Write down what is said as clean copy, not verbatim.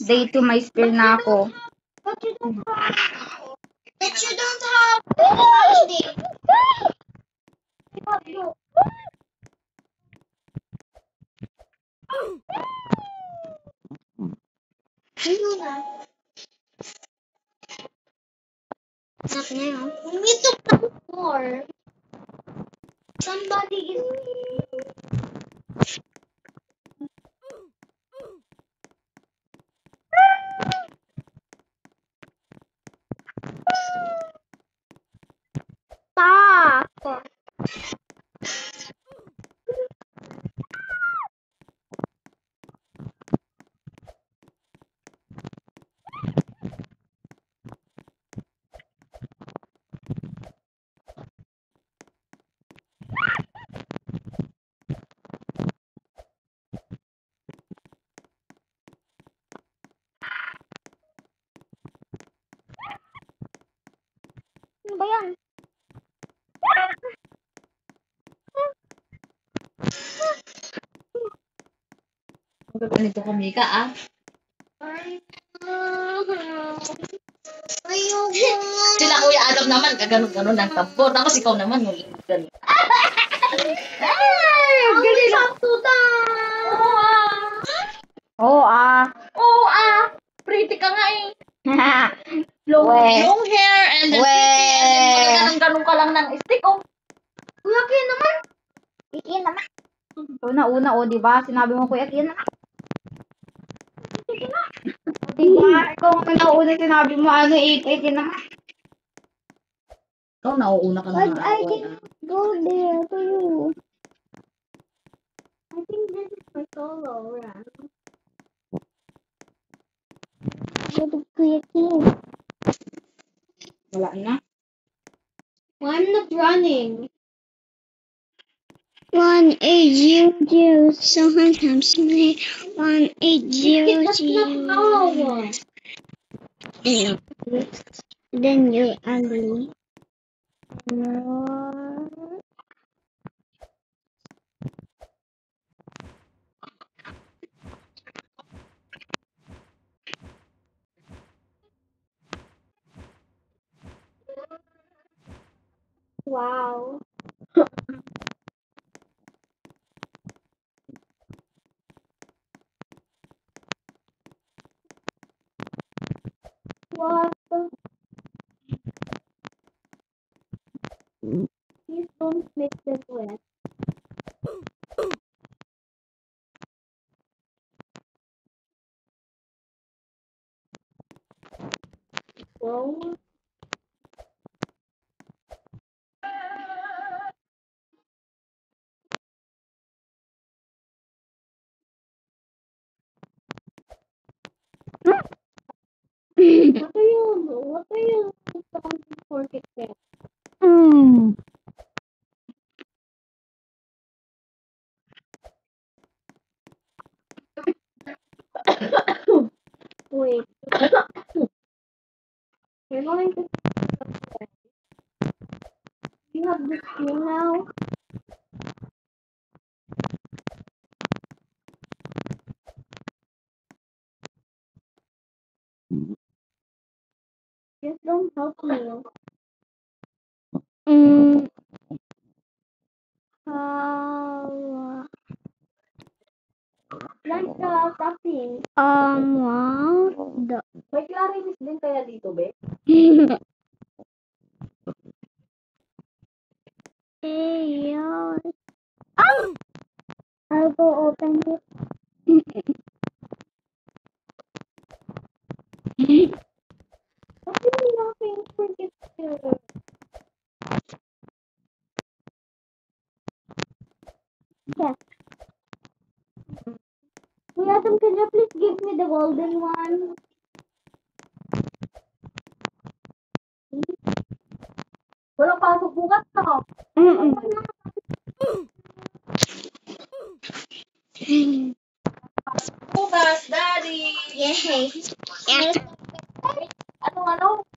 Day 2 may spear na ako. But you don't have HD. Not now. We need to plant more. Somebody is. Stop. Ano ba yan? Ganito kumika ah. Sila Kuya Adam naman, gaganon-ganon ng tampo. Tapos ikaw naman, yung ganun. Galing lang tuta. Oo Oo pretty ka nga eh. Long, We. long hair and then We. pretty and then ganun ka lang ng stick oh. Kuya Ken naman. Ikin naman. Una, di ba? Sinabi mo, Kuya Kin naman. Di ba? Ikaw ang nauna sinabi mo, ikin naman. Ikaw nauuna ka But na I didn't go there to you. I think this is my solo round. Go to Kuya Ken. Wala na. Well, I'm not running. 1800 sometimes me 1800. Then you're ugly. Wow. What? Please don't make this wet. Whoa. What are you talking for TikTok? Wait. You're going to you have this skill now? Just don't help me. Like tapping. Wow. May clarinet din kaya dito, be? Hey, yo. I'll go open it. What are you laughing for this? Yes. Hey, Adam, can you please give me the golden one? Walang pasok bukas na. Bukas, daddy! Yay. Anong ano?